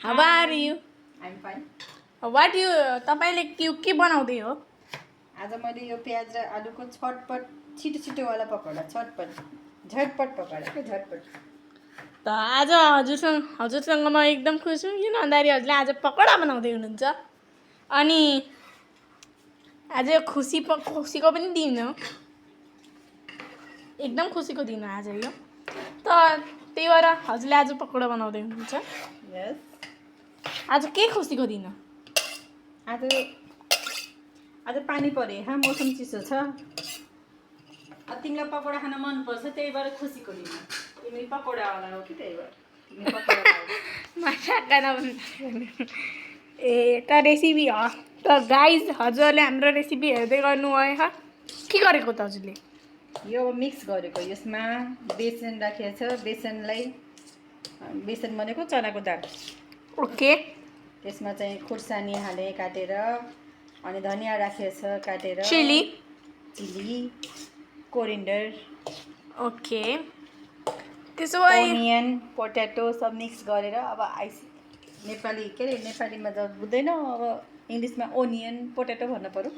How are you? I'm fine. What you तपाईले के बनाउँदै हो? आज मैले यो प्याज र आलुको छटपट छिटो वाला पकौडा झटपट पकौडा के झटपट। त आज हजुरसँग म एकदम खुसी छु किन भन्दाखेरि हजुरले आज पकौडा बनाउँदै हुनुहुन्छ। अनि आज खुसीको पनि दिन हो। एकदम खुसीको दिन हो आज यो। त त्यही भएर हजुरले आज पकौडा बनाउँदै हुनुहुन्छ। यस। आज के खुसीको दिन हो? आज पानी पर्यो हा, मौसम चिसो छ। तिमीलाई पकौडा खान मन पर्छ, त्यही भएर खुसीको दिन हो। तिमी पकौडावाला हो कि त्यही भएर तिमी पकौडा ए त रेसिपी हो त गाइज, हजुरले हाम्रो रेसिपी हेर्दै गर्नुभयो है। के गरेको त हजुरले? यो मिक्स गरेको, यसमा बेसन राखेको छ। बेसन भनेको चनाको दाल। ओके। त्यसमा चाहिँ खुर्सानी हाले काटेर, अनि धनियाँ राखेको छ काटेर, चिली, कोरिन्डर, ओके। त्यसो भए ओनियन, पोट्याटो सब मिक्स गरेर, अब नेपालीमा त बुझ्दैन, अब इङ्ग्लिसमा ओनियन पोट्याटो भन्नु पर्यो।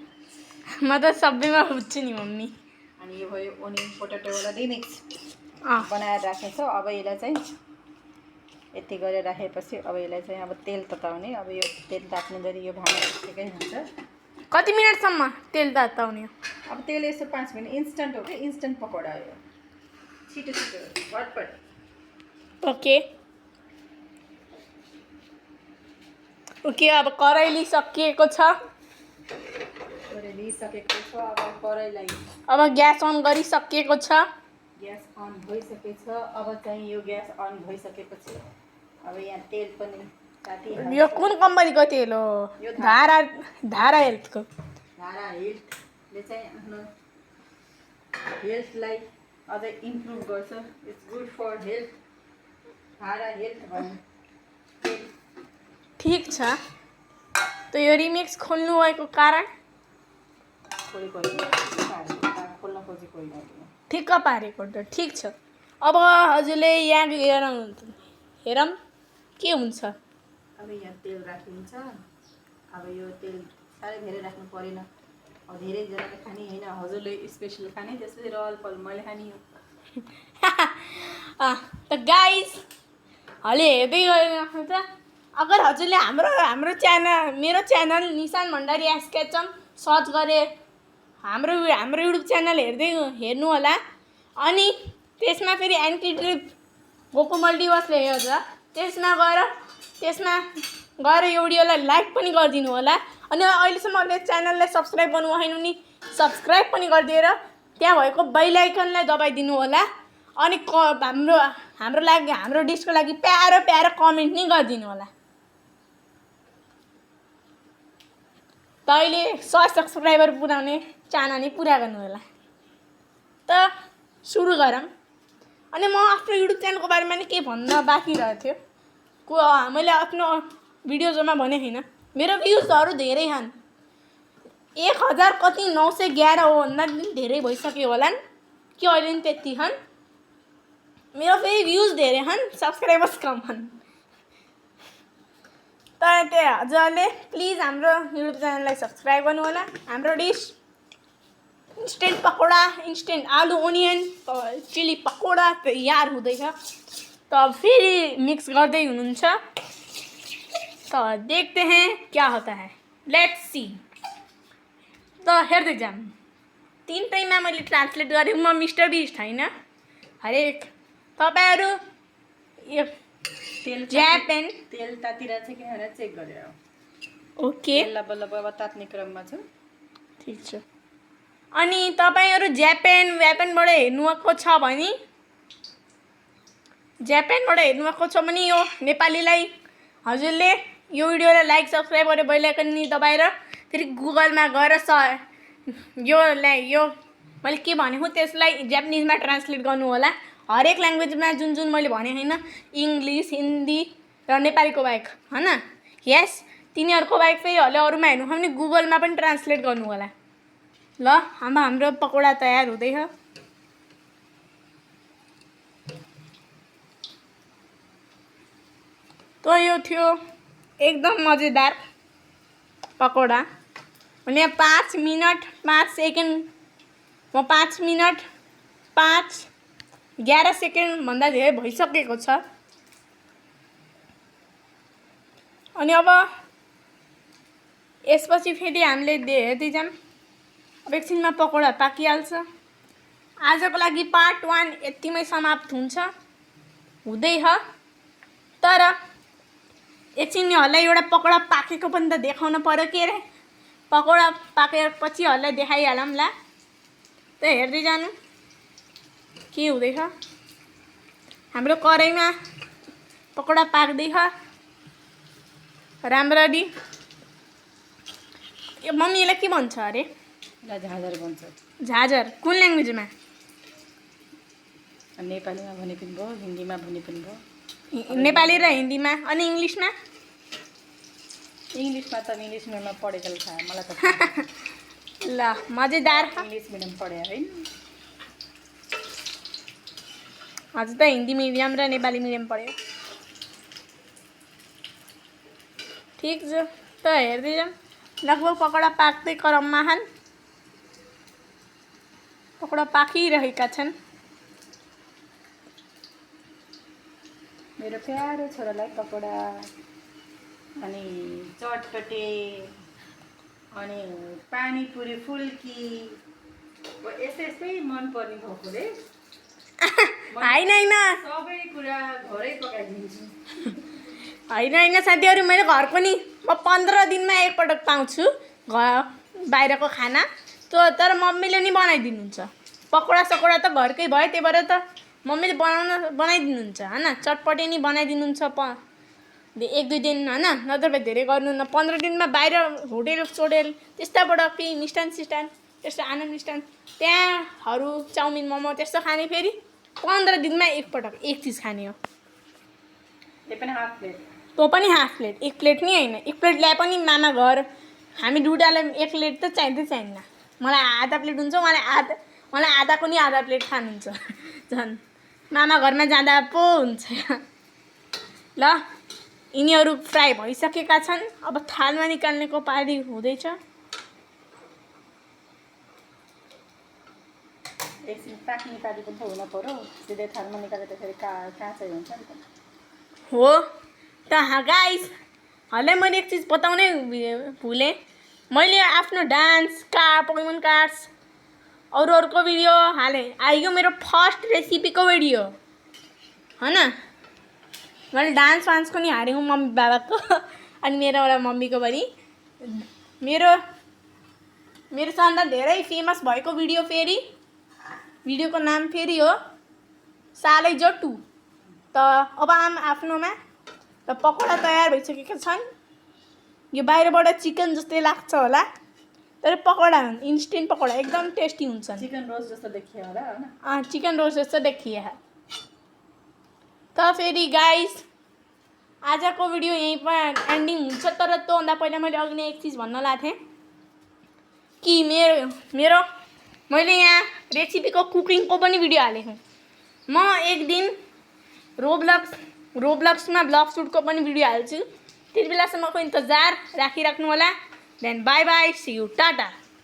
म त सबैमा बुझ्छु नि मम्मी। अनि यो भयो ओनियन पोट्याटोवाला रिमिक्स बनाएर राखेको छ। अब यसलाई चाहिँ यति गरेर राखेपछि अब यसलाई चाहिँ अब तेल तताउने। अब यो तेल ताप्नु गरी यो भाँडा ठिकै हुन्छ। कति मिनटसम्म तेल ताताउने? अब तेल यसो 5 मिनट। इन्स्टेन्ट हो कि, इन्स्टेन्ट पकौडा हो यो, छिटो झटपट। ओके। अब कराई लिइसकेको छ। अब कराईलाई अब ग्यास अन गरिसकेको छ। ग्यास अन भइसकेछ। अब चाहिँ यो ग्यास अन भइसकेपछि अब यहाँ तेल पनि तातिहाल्छ। यो कुन कम्पनीको तेल हो? यो धारा हेल्थको। धारा हेल्थले चाहिँ आफ्नो हेल्थलाई अझै इम्प्रुभ गर्छ। It's good for health. धारा हेल्थ भन्नु। ठिक छ। त यो रिमिक्स खोल्नु भएको कारण? खोल्न खोजेको होइन, ठिक्क पारेको त ठिक छ। अब हजुरले यहाँ हेरौँ के हुन्छ। अब यहाँ तेल राखिन्छ। अब यो तेल साह्रै धेरै राख्नु परेन। अब धेरैजनाले खाने होइन, हजुरले स्पेसल खाने, त्यसपछि रहलपहल मैले खाने हो। त गाइस,हरूले हेर्दै गर्नुहुन्छ। अगर हजुरले हाम्रो मेरो च्यानल निशान भण्डारी एसकेचम सर्च गरे हाम्रो युट्युब च्यानल हेर्नु होला। अनि त्यसमा फेरि एन्टी ड्रिप गोकु मल्टिभर्स लेखेको छ, त्यसमा गएर यो भिडियोलाई लाइक पनि गरिदिनु होला। अनि अहिलेसम्म च्यानललाई सब्सक्राइब गर्नु भएन भने सब्सक्राइब पनि गरिदिएर त्यहाँ भएको बेल आइकनलाई दबाइदिनु होला। अनि हाम्रो डिसको लागि प्यारो कमेन्ट नि गरिदिनु होला। त अहिले 100 सब्सक्राइबर पुऱ्याउने चाहना नि पुरा गर्नु होला। त सुरु गरौँ। अनि म आफ्नो युट्युब च्यानलको बारेमा नि के भन्न बाँकी रहेको थियो। मैले आफ्नो भिडियोजमा भने होइन, मेरो भ्युजहरू धेरै छन्। 1911 हो भन्दा पनि धेरै भइसक्यो होला नि कि अहिले नि त्यति छन्। मेरो फेरि भ्युज धेरै छन्, सब्सक्राइबर्स कम छन्। तर त्यही हजुरले प्लिज हाम्रो युट्युब च्यानललाई सब्सक्राइब गर्नु होला। हाम्रो डिस इन्स्टेन्ट पकौडा, इन्स्टेन्ट आलु ओनियन चिली पकौडा तयार हुँदैछ। त फेरि मिक्स गर्दै हुनुहुन्छ। त देखते हैं क्या होता है, लेट्स सी। त हेर्दै जाऊँ। तीनटैमा मैले ट्रान्सलेट गरेँ। म मिस्टर बिस्ट होइन। हरेक तपाईँहरू यो तेल तातिरहेको छ कि भनेर चेक गरेर। ओके, बल्ल तात्ने क्रममा छु। ठिक छ। अनि तपाईँहरू जापानबाट हेर्नुभएको छ भने यो नेपालीलाई हजुरले यो भिडियोलाई लाइक सब्सक्राइब गरेर बेल आइकन नि दबाएर फेरि गुगलमा गएर यो मैले के भनेको त्यसलाई जापानिजमा ट्रान्सलेट गर्नु होला। हरेक ल्याङ्ग्वेजमा जुन मैले भने होइन, इङ्ग्लिस, हिन्दी र नेपालीको बाहेक होइन। यस, तिनीहरूको बाहेक फेरि अरूमा हेर्नु भने गुगलमा पनि ट्रान्सलेट गर्नु होला। ल, हाम्रो पकौडा तयार हुँदैछ। त यो थियो एकदम मजेदार पकौडा अनि 5 मिनट 5 सेकेन्ड म 5 मिनट 11 सेकेन्डभन्दा धेरै भइसकेको छ। अनि अब यसपछि फेरि हामीले हेर्दै जाऊँ। अब एकछिनमा पकौडा पाकिहाल्छ। आजको लागि पार्ट 1 यतिमै समाप्त हुँदै ह। तर एकछिन हल्ला एउटा पकौडा पाकेको पनि त देखाउन पर्यो के रे। पकौडा पाकेपछि हल्ला देखाइहालौँ ला। त हेर्दै जानु के हुँदैछ। हाम्रो कराईमा पकौडा पाक्दै छ राम्ररी। मम्मीले के भन्छ अरे? झाँझर भन्छ। झाँझर कुन ल्याङ्ग्वेजमा? नेपालीमा भने पनि भयो, हिन्दीमा भने पनि भयो। नेपाली र हिन्दीमा। अनि इङ्ग्लिसमा? इङ्ग्लिसमा त इङ्ग्लिस मिडियममा पढेको थाहा मलाई त। ल मजेदार। इङ्ग्लिस मिडियम पढे होइन। हजुर त हिन्दी मिडियम र नेपाली मिडियम पढ्यो। ठिक छ त हेर्दै जाऊँ। लगभग पकौडा पाक्दै क्रममा छन्। पकौडा पाकिरहेका छन्। मेरो प्यारो छोरालाई पकौडा अनि चटपटे अनि पानीपुरी फुल्की यस्तै मनपर्ने भएकोले होइन सबै कुरा घरै पकाइदिन्छु। होइन साथीहरू, मैले घरको नि म 15 दिनमा एकपटक पाउँछु बाहिरको खाना। तर मम्मीले नि बनाइदिनुहुन्छ। पकौडा सकौडा त घरकै भयो, त्यही भएर त मम्मीले बनाइदिनुहुन्छ होइन। चटपटे नि बनाइदिनुहुन्छ 1-2 दिन होइन, नत्र भए धेरै गर्नुहुन्न। 15 दिनमा बाहिर होटेल सोटेल त्यस्ताबाट केही मिष्टान सिष्टान त्यस्तो आनन्द मिष्टान त्यहाँहरू चाउमिन मोमो त्यस्तो खाने फेरि 15 दिनमा एकपटक एक चिज खाने हो। त्यो पनि हाफ प्लेट। त्यो पनि हाफ प्लेट, एक प्लेट नि होइन। एक प्लेट ल्याए पनि मामा घर हामी दुइटालाई एक प्लेट त चाहिँदैन। मलाई आधा प्लेट हुन्छ, मलाई आधाको नि आधा प्लेट खानुहुन्छ झन्। मामा घरमा जाँदा पो हुन्छ। ल यिनीहरू फ्राई भइसकेका छन्। अब थालमा निकाल्नेको पारी हुँदैछ। एकछिन पाक्ने पारी पनि त हुन पर्यो। सिधै थालमा निकालेर त फेरि काँचै हुन्छ नि त। हो त गाइस, हल्लै मैले एक चिज बताउनै भुलेँ। मैले आफ्नो डान्स पोकेमोन कार्ड्स अरूको भिडियो हालेँ। आइयो मेरो फर्स्ट रेसिपीको भिडियो होइन। मैले डान्स वान्सको नि हालेँ मम्मी बाबाको अनि मेरो मम्मीको पनि। मेरो सबभन्दा धेरै फेमस भएको भिडियो फेरि भिडियोको नाम फेरि हो सालै जट्टु। त अब आफ्नोमा त पकौडा तयार भइसकेका छन्। यो बाहिरबाट चिकन जस्तै लाग्छ होला, तर पकौडा इन्स्टेन्ट पकौडा एकदम टेस्टी हुन्छन्। चिकन रोस्ट जस्तो देखियो होला होइन। चिकन रोस्ट जस्तो देखिए है। त फेरि गाइस आजको भिडियो यहीँ पर एन्डिङ हुन्छ। तर त्योभन्दा पहिला मैले अघि नै एक चिज भन्न लागेको थिएँ कि मैले यहाँ रेसिपीको कुकिङको पनि भिडियो हालेको। म एक दिन रोब्लक्समा ब्लग सुटको पनि भिडियो हाल्छु। त्यति बेलासम्मको इन्तजार राखिराख्नु होला। Then bye bye, see you, Tata.